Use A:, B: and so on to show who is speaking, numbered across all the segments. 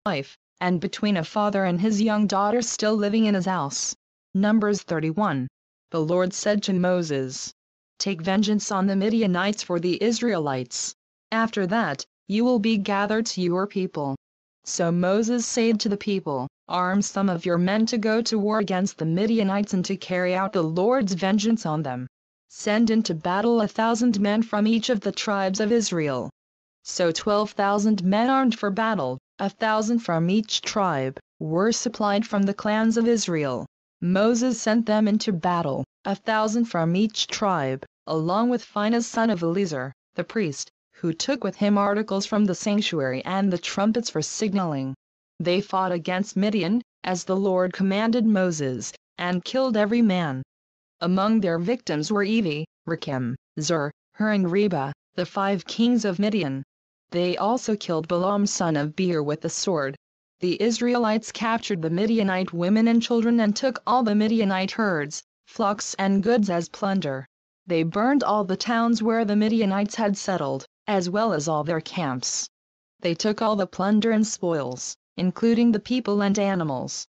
A: wife, and between a father and his young daughter still living in his house. Numbers 31. The Lord said to Moses, "Take vengeance on the Midianites for the Israelites. After that, you will be gathered to your people." So Moses said to the people, "Arm some of your men to go to war against the Midianites and to carry out the Lord's vengeance on them. Send into battle 1,000 men from each of the tribes of Israel." So 12,000 men armed for battle, 1,000 from each tribe, were supplied from the clans of Israel. Moses sent them into battle, 1,000 from each tribe, along with Phinehas son of Eleazar, the priest, who took with him articles from the sanctuary and the trumpets for signaling. They fought against Midian, as the Lord commanded Moses, and killed every man. Among their victims were Evi, Rekem, Zur, Hur and Reba, the 5 kings of Midian. They also killed Balaam son of Beor with the sword. The Israelites captured the Midianite women and children and took all the Midianite herds, flocks and goods as plunder. They burned all the towns where the Midianites had settled, as well as all their camps. They took all the plunder and spoils, including the people and animals,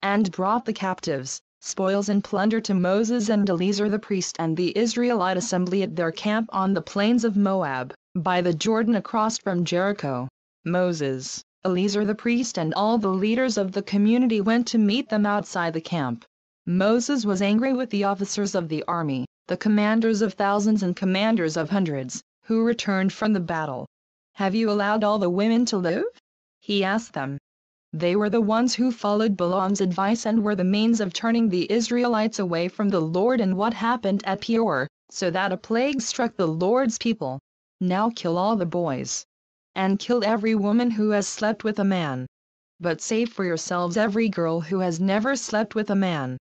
A: and brought the captives, spoils and plunder to Moses and Eleazar the priest and the Israelite assembly at their camp on the plains of Moab, by the Jordan across from Jericho. Moses, Eleazar the priest and all the leaders of the community went to meet them outside the camp. Moses was angry with the officers of the army, the commanders of thousands and commanders of hundreds, who returned from the battle. "Have you allowed all the women to live?" he asked them. They were the ones who followed Balaam's advice and were the means of turning the Israelites away from the Lord and what happened at Peor, so that a plague struck the Lord's people. Now kill all the boys, and kill every woman who has slept with a man. But save for yourselves every girl who has never slept with a man.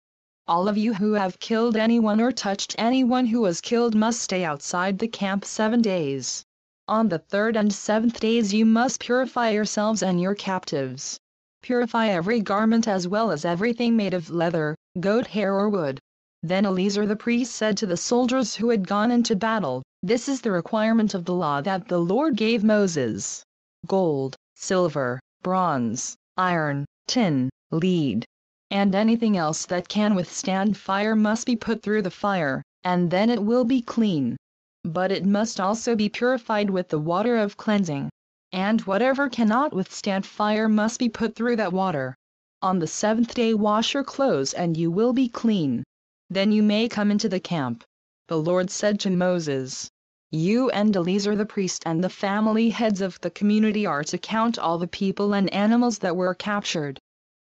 A: All of you who have killed anyone or touched anyone who was killed must stay outside the camp 7 days. On the 3rd and 7th days you must purify yourselves and your captives. Purify every garment as well as everything made of leather, goat hair or wood." Then Eleazar the priest said to the soldiers who had gone into battle, "This is the requirement of the law that the Lord gave Moses. Gold, silver, bronze, iron, tin, lead, and anything else that can withstand fire must be put through the fire, and then it will be clean. But it must also be purified with the water of cleansing. And whatever cannot withstand fire must be put through that water. On the 7th day wash your clothes and you will be clean. Then you may come into the camp." The Lord said to Moses, "You and Eleazar the priest and the family heads of the community are to count all the people and animals that were captured.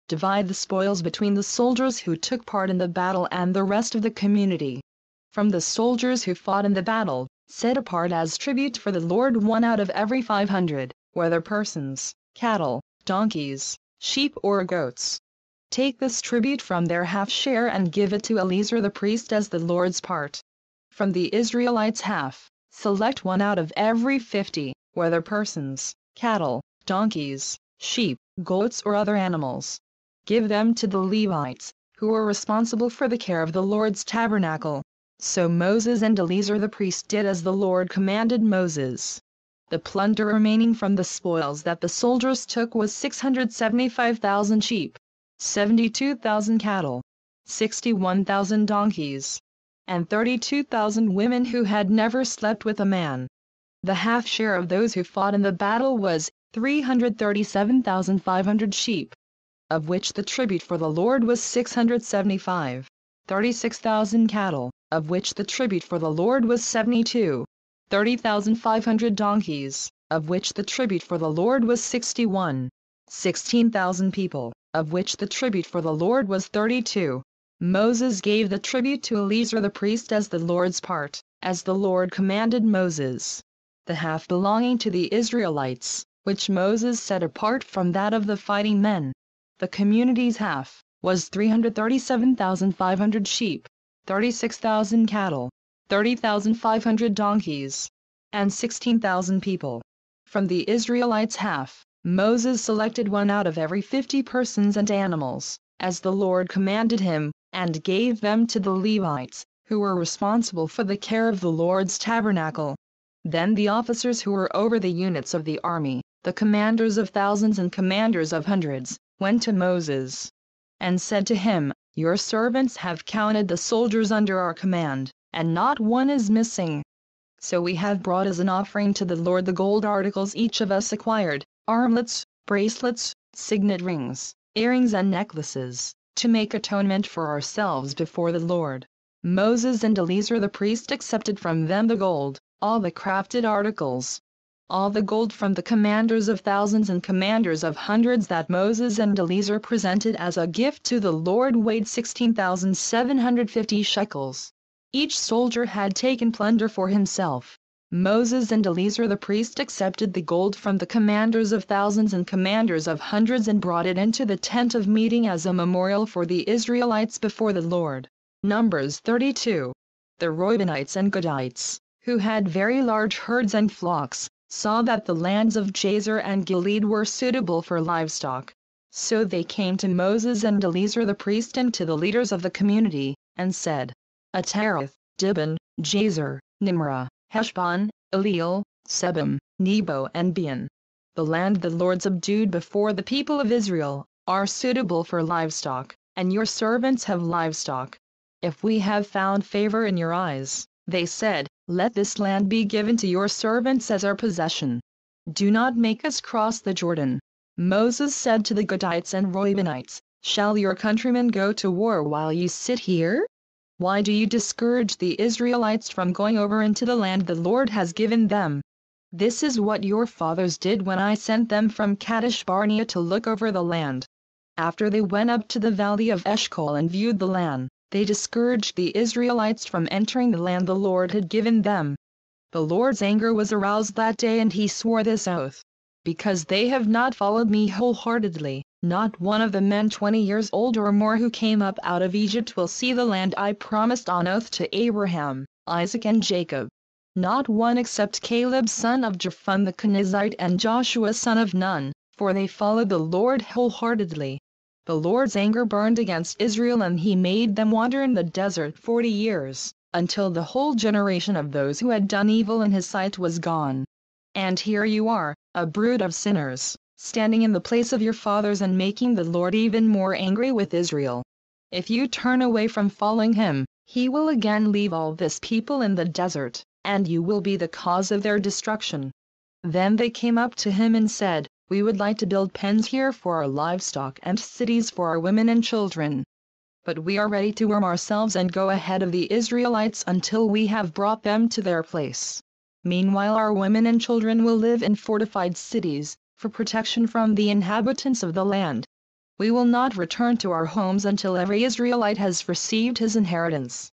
A: Divide the spoils between the soldiers who took part in the battle and the rest of the community. From the soldiers who fought in the battle, set apart as tribute for the Lord 1 out of every 500, whether persons, cattle, donkeys, sheep or goats. Take this tribute from their half share and give it to Eleazar the priest as the Lord's part. From the Israelites' half, select 1 out of every 50, whether persons, cattle, donkeys, sheep, goats or other animals. Give them to the Levites, who are responsible for the care of the Lord's tabernacle." So Moses and Eleazar the priest did as the Lord commanded Moses. The plunder remaining from the spoils that the soldiers took was 675,000 sheep, 72,000 cattle, 61,000 donkeys, and 32,000 women who had never slept with a man. The half share of those who fought in the battle was 337,500 sheep, of which the tribute for the Lord was 675, 36,000 cattle, of which the tribute for the Lord was 72, 30,500 donkeys, of which the tribute for the Lord was 61, 16,000 people, of which the tribute for the Lord was 32. Moses gave the tribute to Eleazar the priest as the Lord's part, as the Lord commanded Moses. The half belonging to the Israelites, which Moses set apart from that of the fighting men, the community's half, was 337,500 sheep, 36,000 cattle, 30,500 donkeys, and 16,000 people. From the Israelites' half, Moses selected 1 out of every 50 persons and animals, as the Lord commanded him, and gave them to the Levites, who were responsible for the care of the Lord's tabernacle. Then the officers who were over the units of the army, the commanders of thousands and commanders of hundreds, went to Moses and said to him, "Your servants have counted the soldiers under our command, and not one is missing. So we have brought as an offering to the Lord the gold articles each of us acquired, armlets, bracelets, signet rings, earrings and necklaces, to make atonement for ourselves before the Lord." Moses and Eleazar the priest accepted from them the gold, all the crafted articles, all the gold from the commanders of thousands and commanders of hundreds that Moses and Eleazar presented as a gift to the Lord weighed 16,750 shekels. Each soldier had taken plunder for himself. Moses and Eleazar the priest accepted the gold from the commanders of thousands and commanders of hundreds and brought it into the tent of meeting as a memorial for the Israelites before the Lord. Numbers 32. The Reubenites and Gadites, who had very large herds and flocks, saw that the lands of Jazer and Gilead were suitable for livestock. So they came to Moses and Eleazar the priest and to the leaders of the community, and said, "Atareth, Dibon, Jazer, Nimrah, Heshbon, Eliel, Sebam, Nebo and Beon, the land the Lord subdued before the people of Israel, are suitable for livestock, and your servants have livestock. If we have found favor in your eyes," they said, "let this land be given to your servants as our possession. Do not make us cross the Jordan." Moses said to the Gadites and Reubenites, "Shall your countrymen go to war while you sit here? Why do you discourage the Israelites from going over into the land the Lord has given them? This is what your fathers did when I sent them from Kadesh Barnea to look over the land. After they went up to the valley of Eshcol and viewed the land, they discouraged the Israelites from entering the land the Lord had given them. The Lord's anger was aroused that day and he swore this oath. Because they have not followed me wholeheartedly, not one of the men 20 years old or more who came up out of Egypt will see the land I promised on oath to Abraham, Isaac and Jacob. Not one except Caleb son of Jephunneh the Kenizzite and Joshua son of Nun, for they followed the Lord wholeheartedly. The Lord's anger burned against Israel and he made them wander in the desert 40 years, until the whole generation of those who had done evil in his sight was gone. And here you are, a brood of sinners, standing in the place of your fathers and making the Lord even more angry with Israel. If you turn away from following him, he will again leave all this people in the desert, and you will be the cause of their destruction." Then they came up to him and said, "We would like to build pens here for our livestock and cities for our women and children. But we are ready to arm ourselves and go ahead of the Israelites until we have brought them to their place. Meanwhile our women and children will live in fortified cities, for protection from the inhabitants of the land. We will not return to our homes until every Israelite has received his inheritance.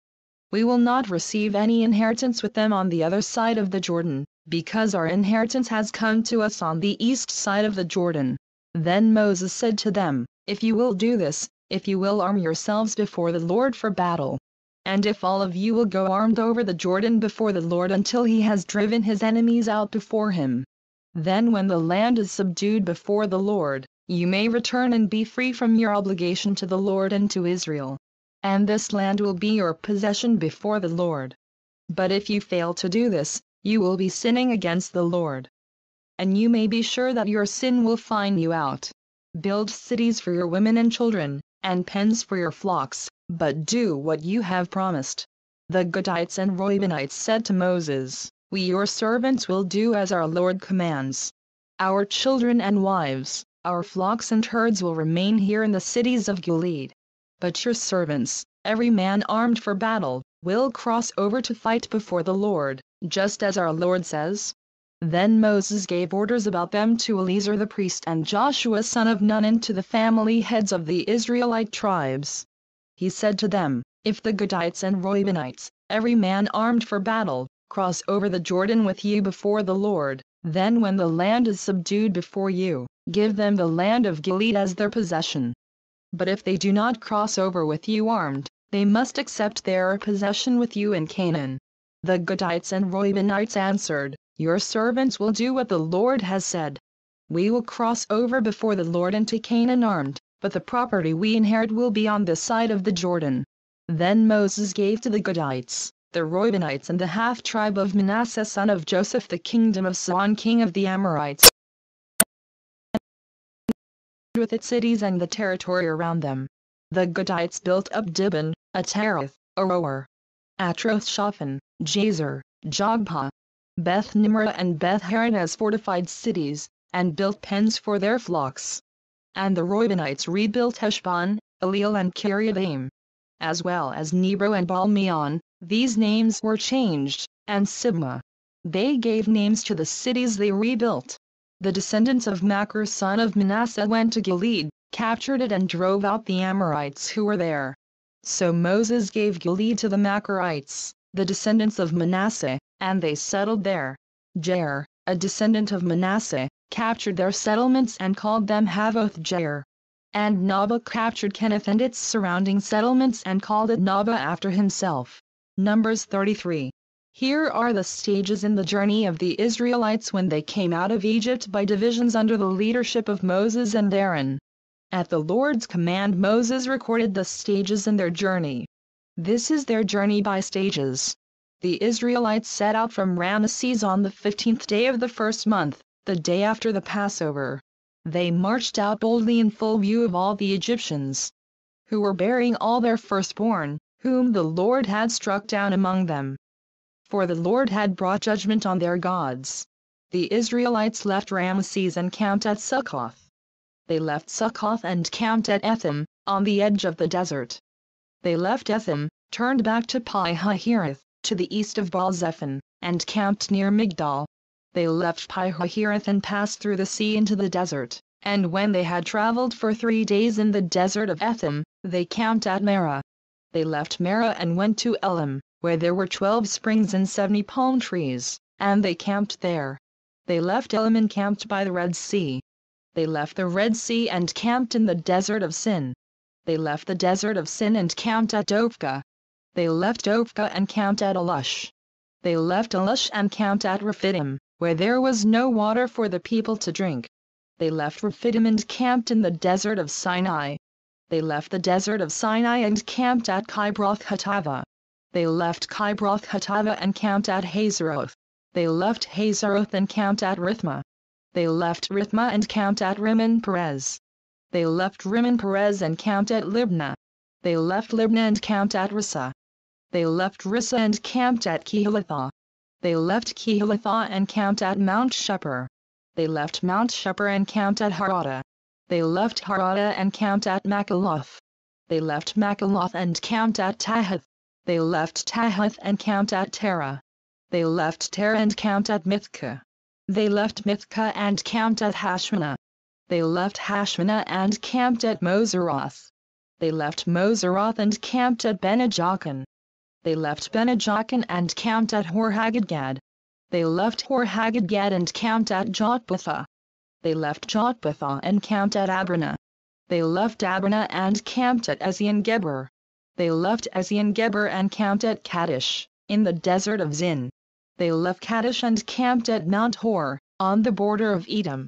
A: We will not receive any inheritance with them on the other side of the Jordan, because our inheritance has come to us on the east side of the Jordan." Then Moses said to them, "If you will do this, if you will arm yourselves before the Lord for battle, and if all of you will go armed over the Jordan before the Lord until he has driven his enemies out before him, then when the land is subdued before the Lord, you may return and be free from your obligation to the Lord and to Israel. And this land will be your possession before the Lord. But if you fail to do this, you will be sinning against the Lord. And you may be sure that your sin will find you out. Build cities for your women and children, and pens for your flocks, but do what you have promised." The Gadites and Reubenites said to Moses, "We your servants will do as our Lord commands. Our children and wives, our flocks and herds will remain here in the cities of Gilead. But your servants, every man armed for battle, will cross over to fight before the Lord, just as our Lord says." Then Moses gave orders about them to Eleazar the priest and Joshua son of Nun and to the family heads of the Israelite tribes. He said to them, "If the Gadites and Reubenites, every man armed for battle, cross over the Jordan with you before the Lord, then when the land is subdued before you, give them the land of Gilead as their possession. But if they do not cross over with you armed, they must accept their possession with you in Canaan." The Gadites and Reubenites answered, "Your servants will do what the Lord has said. We will cross over before the Lord into Canaan armed, but the property we inherit will be on this side of the Jordan." Then Moses gave to the Gadites, the Reubenites and the half-tribe of Manasseh son of Joseph, the kingdom of Sihon king of the Amorites, with its cities and the territory around them. The Gadites built up Dibon, Ataroth, Aroer, Atroth-Shaphan, Jazer, Jogbah, Beth-Nimrah and Beth-Haran as fortified cities, and built pens for their flocks. And the Reubenites rebuilt Heshbon, Eliel and Kiriathaim, as well as Nebo and Baal-meon. These names were changed, and Sibmah. They gave names to the cities they rebuilt. The descendants of Machir son of Manasseh went to Gilead, captured it and drove out the Amorites who were there. So Moses gave Gilead to the Machirites, the descendants of Manasseh, and they settled there. Jair, a descendant of Manasseh, captured their settlements and called them Havoth-Jair. And Nabah captured Kenath and its surrounding settlements and called it Nabah after himself. Numbers 33. Here are the stages in the journey of the Israelites when they came out of Egypt by divisions under the leadership of Moses and Aaron. At the Lord's command, Moses recorded the stages in their journey. This is their journey by stages. The Israelites set out from Ramesses on the 15th day of the first month, the day after the Passover. They marched out boldly in full view of all the Egyptians, who were bearing all their firstborn, whom the Lord had struck down among them. For the Lord had brought judgment on their gods. The Israelites left Ramesses and camped at Succoth. They left Succoth and camped at Etham, on the edge of the desert. They left Etham, turned back to Pi-Hahiroth, to the east of Baal-Zephon, and camped near Migdal. They left Pi-Hahiroth and passed through the sea into the desert, and when they had traveled for 3 days in the desert of Etham, they camped at Marah. They left Marah and went to Elim, where there were 12 springs and 70 palm trees, and they camped there. They left Elim and camped by the Red Sea. They left the Red Sea and camped in the desert of Sin. They left the desert of Sin and camped at Dophkah. They left Dophkah and camped at Elush. They left Elush and camped at Rephidim, where there was no water for the people to drink. They left Rephidim and camped in the desert of Sinai. They left the desert of Sinai and camped at Kibroth-Hattaavah. They left Kibroth-Hattaavah and camped at Hazeroth. They left Hazeroth and camped at Rithmah. They left Rithmah and camped at Rimmon-Perez. They left Rimmon-Perez and camped at Libnah. They left Libnah and camped at Rissah. They left Rissah and camped at Kehelathah. They left Kehelathah and camped at Mount Shepher. They left Mount Shepher and camped at Harada. They left Harada and camped at Makaloth. They left Makaloth and camped at Tahath. They left Tahath and camped at Terah. They left Terah and camped at Mithkah. They left Mithkah and camped at Hashmanah. They left Hashmanah and camped at Moseroth. They left Moseroth and camped at Bene-Jaakan. They left Bene-Jaakan and camped at Hor-Haggidgad. They left Hor-Haggidgad and camped at Jotbathah. They left Jotbathah and camped at Abranah. They left Abranah and camped at Ezion-Geber. They left Ezion-Geber and camped at Kadesh, in the desert of Zin. They left Kadesh and camped at Mount Hor, on the border of Edom.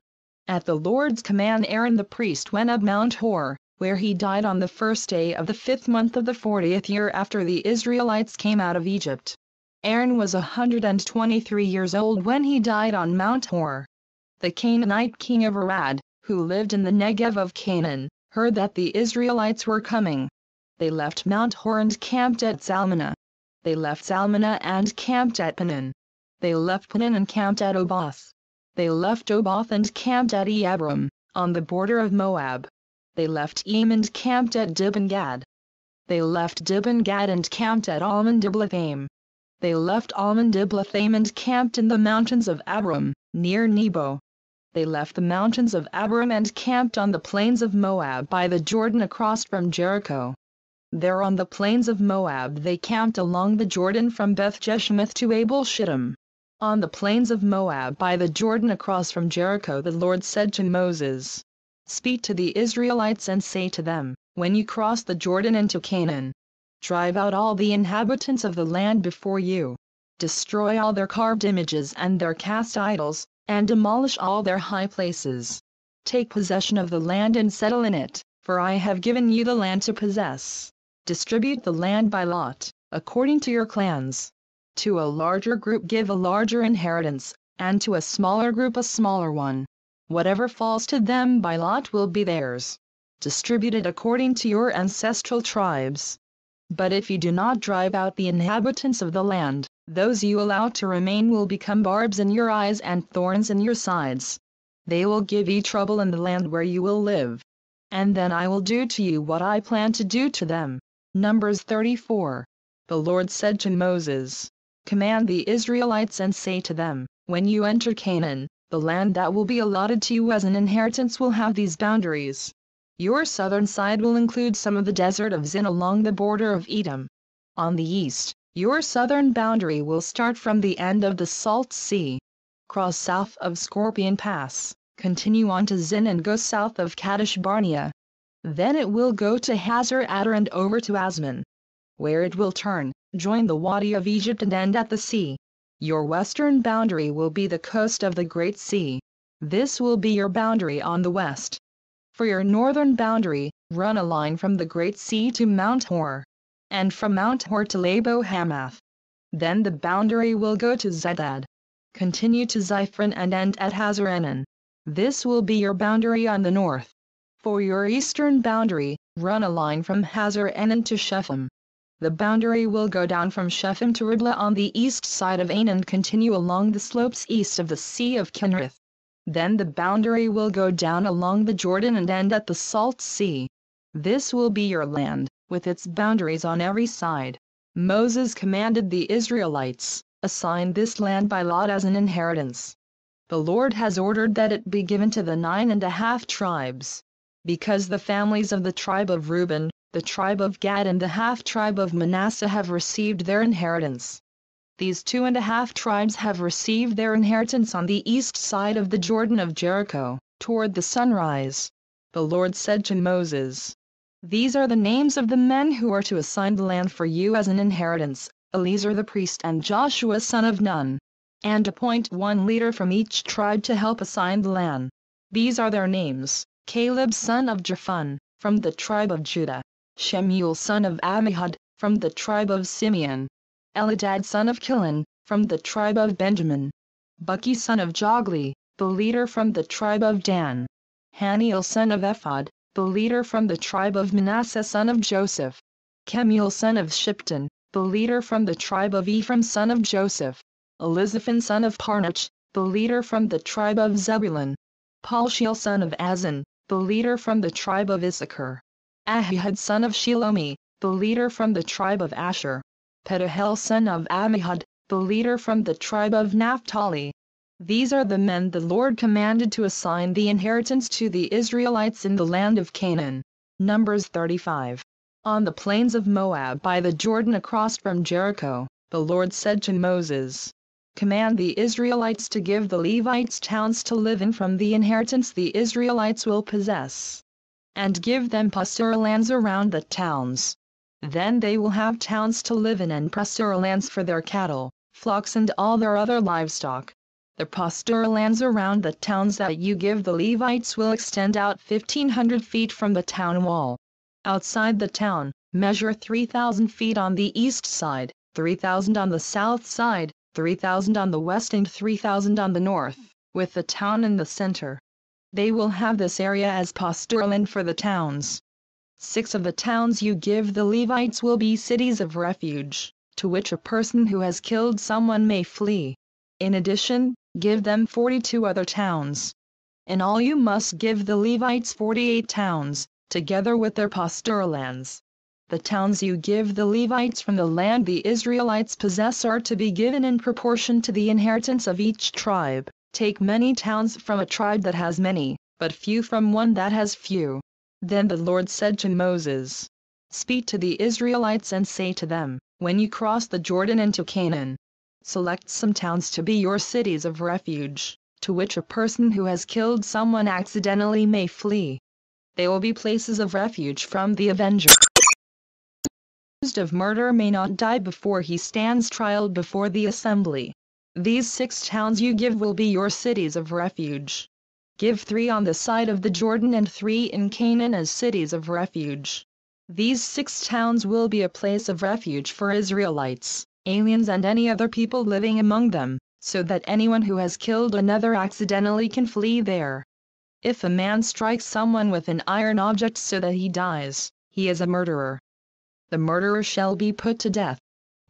A: At the Lord's command, Aaron the priest went up Mount Hor, where he died on the first day of the 5th month of the 40th year after the Israelites came out of Egypt. Aaron was 123 years old when he died on Mount Hor. The Canaanite king of Arad, who lived in the Negev of Canaan, heard that the Israelites were coming. They left Mount Hor and camped at Zalmunna. They left Zalmunna and camped at Panan. They left Panan and camped at Oboth. They left Oboth and camped at Eabram, on the border of Moab. They left Eam and camped at Dibon-Gad. They left Dibon-Gad and camped at Almon-Diblathaim. They left Almon-Diblathaim and camped in the mountains of Abram, near Nebo. They left the mountains of Abram and camped on the plains of Moab by the Jordan across from Jericho. There on the plains of Moab they camped along the Jordan from Beth-Jeshimoth to Abel-Shittim. On the plains of Moab by the Jordan across from Jericho the Lord said to Moses, "Speak to the Israelites and say to them, when you cross the Jordan into Canaan, drive out all the inhabitants of the land before you. Destroy all their carved images and their cast idols, and demolish all their high places. Take possession of the land and settle in it, for I have given you the land to possess. Distribute the land by lot, according to your clans. To a larger group give a larger inheritance, and to a smaller group a smaller one. Whatever falls to them by lot will be theirs, distributed according to your ancestral tribes. But if you do not drive out the inhabitants of the land, those you allow to remain will become barbs in your eyes and thorns in your sides. They will give you trouble in the land where you will live. And then I will do to you what I plan to do to them. Numbers 34. The Lord said to Moses, "Command the Israelites and say to them, when you enter Canaan, the land that will be allotted to you as an inheritance will have these boundaries. Your southern side will include some of the desert of Zin along the border of Edom. On the east, your southern boundary will start from the end of the Salt Sea, cross south of Scorpion Pass, continue on to Zin and go south of Kadesh Barnea. Then it will go to Hazar Adar and over to Asman, where it will turn, join the Wadi of Egypt and end at the sea. Your western boundary will be the coast of the Great Sea. This will be your boundary on the west. For your northern boundary, run a line from the Great Sea to Mount Hor, and from Mount Hor to Labo Hamath. Then the boundary will go to Zedad, continue to Ziphron and end at Hazar Enan. This will be your boundary on the north. For your eastern boundary, run a line from Hazar Enan to Shephem. The boundary will go down from Shephem to Riblah on the east side of Ain and continue along the slopes east of the Sea of Kinnereth. Then the boundary will go down along the Jordan and end at the Salt Sea. This will be your land, with its boundaries on every side. Moses commanded the Israelites, assign this land by lot as an inheritance. The Lord has ordered that it be given to the 9½ tribes. Because the families of the tribe of Reuben, the tribe of Gad and the half-tribe of Manasseh have received their inheritance. These 2½ tribes have received their inheritance on the east side of the Jordan of Jericho, toward the sunrise. The Lord said to Moses, "These are the names of the men who are to assign the land for you as an inheritance, Eleazar the priest and Joshua son of Nun. And appoint one leader from each tribe to help assign the land. These are their names: Caleb son of Jephunneh, from the tribe of Judah; Shemuel son of Ammihud, from the tribe of Simeon; Elidad son of Kilon, from the tribe of Benjamin; Buki son of Jogli, the leader from the tribe of Dan; Haniel son of Ephod, the leader from the tribe of Manasseh son of Joseph; Kemuel son of Shipton, the leader from the tribe of Ephraim son of Joseph; Elizaphan son of Parnach, the leader from the tribe of Zebulun; Paltiel son of Azan, the leader from the tribe of Issachar; Ahihud son of Shelomi, the leader from the tribe of Asher; Pedahel son of Ammihud, the leader from the tribe of Naphtali. These are the men the Lord commanded to assign the inheritance to the Israelites in the land of Canaan. Numbers 35. On the plains of Moab by the Jordan across from Jericho, the Lord said to Moses, "Command the Israelites to give the Levites towns to live in from the inheritance the Israelites will possess, and give them pasture lands around the towns. Then they will have towns to live in and pasture lands for their cattle, flocks and all their other livestock. The pasture lands around the towns that you give the Levites will extend out 1,500 feet from the town wall. Outside the town, measure 3,000 feet on the east side, 3,000 on the south side, 3,000 on the west and 3,000 on the north, with the town in the center. They will have this area as pasture land for the towns. 6 of the towns you give the Levites will be cities of refuge, to which a person who has killed someone may flee. In addition, give them 42 other towns. In all you must give the Levites 48 towns, together with their pasture lands. The towns you give the Levites from the land the Israelites possess are to be given in proportion to the inheritance of each tribe. Take many towns from a tribe that has many, but few from one that has few." Then the Lord said to Moses, "Speak to the Israelites and say to them, when you cross the Jordan into Canaan, select some towns to be your cities of refuge, to which a person who has killed someone accidentally may flee. They will be places of refuge from the avenger. Accused of murder may not die before he stands trial before the assembly. These 6 towns you give will be your cities of refuge. Give 3 on the side of the Jordan and 3 in Canaan as cities of refuge. These 6 towns will be a place of refuge for Israelites, aliens and any other people living among them, so that anyone who has killed another accidentally can flee there. If a man strikes someone with an iron object so that he dies, he is a murderer. The murderer shall be put to death.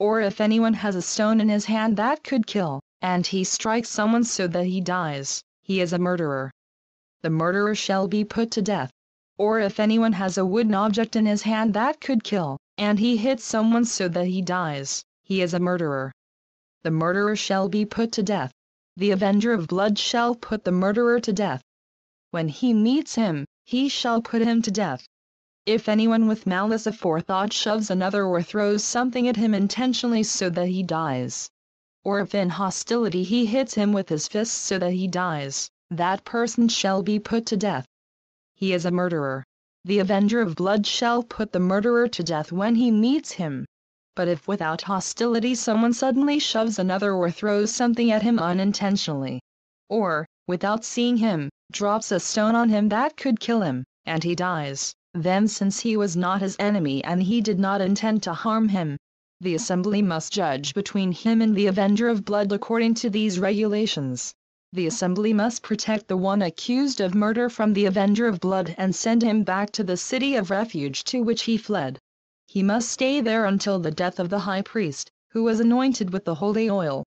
A: Or if anyone has a stone in his hand that could kill, and he strikes someone so that he dies, he is a murderer. The murderer shall be put to death. Or if anyone has a wooden object in his hand that could kill, and he hits someone so that he dies, he is a murderer. The murderer shall be put to death. The avenger of blood shall put the murderer to death. When he meets him, he shall put him to death. If anyone with malice aforethought shoves another or throws something at him intentionally so that he dies, or if in hostility he hits him with his fists so that he dies, that person shall be put to death. He is a murderer. The avenger of blood shall put the murderer to death when he meets him. But if without hostility someone suddenly shoves another or throws something at him unintentionally, or, without seeing him, drops a stone on him that could kill him, and he dies, then since he was not his enemy and he did not intend to harm him, the assembly must judge between him and the avenger of blood according to these regulations. The assembly must protect the one accused of murder from the avenger of blood and send him back to the city of refuge to which he fled. He must stay there until the death of the high priest, who was anointed with the holy oil.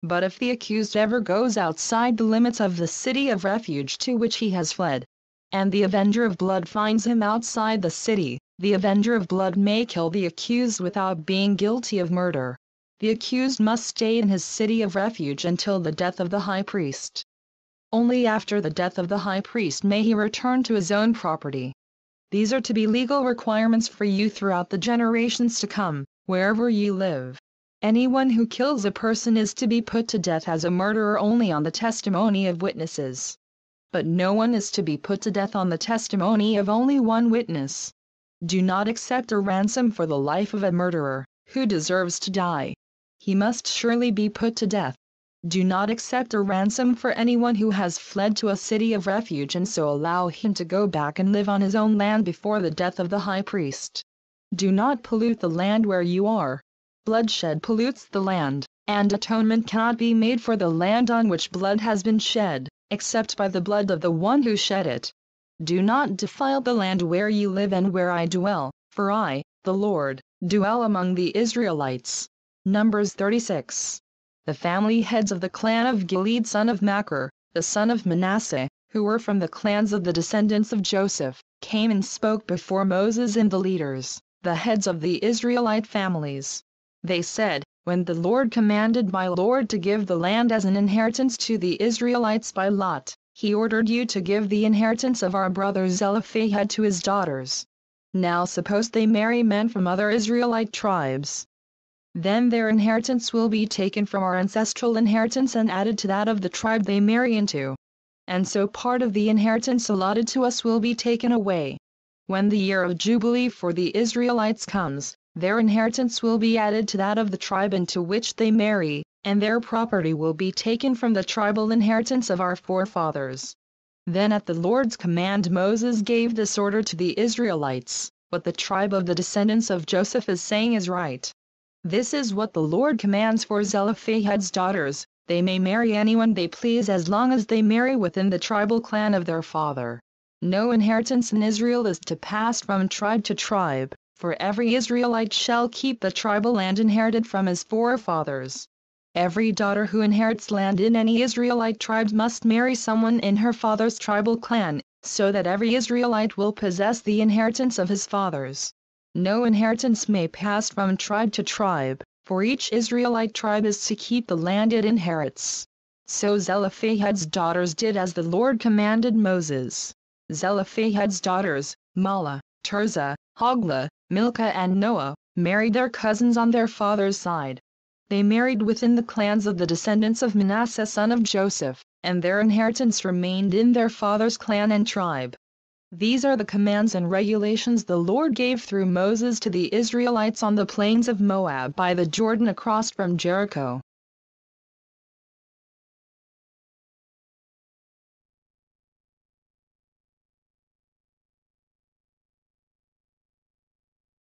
A: But if the accused ever goes outside the limits of the city of refuge to which he has fled, and the avenger of blood finds him outside the city, the avenger of blood may kill the accused without being guilty of murder. The accused must stay in his city of refuge until the death of the high priest. Only after the death of the high priest may he return to his own property. These are to be legal requirements for you throughout the generations to come, wherever you live. Anyone who kills a person is to be put to death as a murderer only on the testimony of witnesses. But no one is to be put to death on the testimony of only one witness. Do not accept a ransom for the life of a murderer, who deserves to die. He must surely be put to death. Do not accept a ransom for anyone who has fled to a city of refuge and so allow him to go back and live on his own land before the death of the high priest. Do not pollute the land where you are. Bloodshed pollutes the land, and atonement cannot be made for the land on which blood has been shed, except by the blood of the one who shed it. Do not defile the land where you live and where I dwell, for I, the Lord, dwell among the Israelites. Numbers 36. The family heads of the clan of Gilead son of Machir, the son of Manasseh, who were from the clans of the descendants of Joseph, came and spoke before Moses and the leaders, the heads of the Israelite families. They said, "When the Lord commanded my Lord to give the land as an inheritance to the Israelites by lot, he ordered you to give the inheritance of our brother Zelophehad to his daughters. Now suppose they marry men from other Israelite tribes. Then their inheritance will be taken from our ancestral inheritance and added to that of the tribe they marry into. And so part of the inheritance allotted to us will be taken away. When the year of Jubilee for the Israelites comes, their inheritance will be added to that of the tribe into which they marry, and their property will be taken from the tribal inheritance of our forefathers." Then at the Lord's command Moses gave this order to the Israelites, "What the tribe of the descendants of Joseph is saying is right. This is what the Lord commands for Zelophehad's daughters: they may marry anyone they please as long as they marry within the tribal clan of their father. No inheritance in Israel is to pass from tribe to tribe, for every Israelite shall keep the tribal land inherited from his forefathers. Every daughter who inherits land in any Israelite tribe must marry someone in her father's tribal clan, so that every Israelite will possess the inheritance of his fathers. No inheritance may pass from tribe to tribe, for each Israelite tribe is to keep the land it inherits." So Zelophehad's daughters did as the Lord commanded Moses. Zelophehad's daughters, Mahlah, Tirzah, Hoglah, Milcah and Noah, married their cousins on their father's side. They married within the clans of the descendants of Manasseh son of Joseph, and their inheritance remained in their father's clan and tribe. These are the commands and regulations the Lord gave through Moses to the Israelites on the plains of Moab by the Jordan across from Jericho.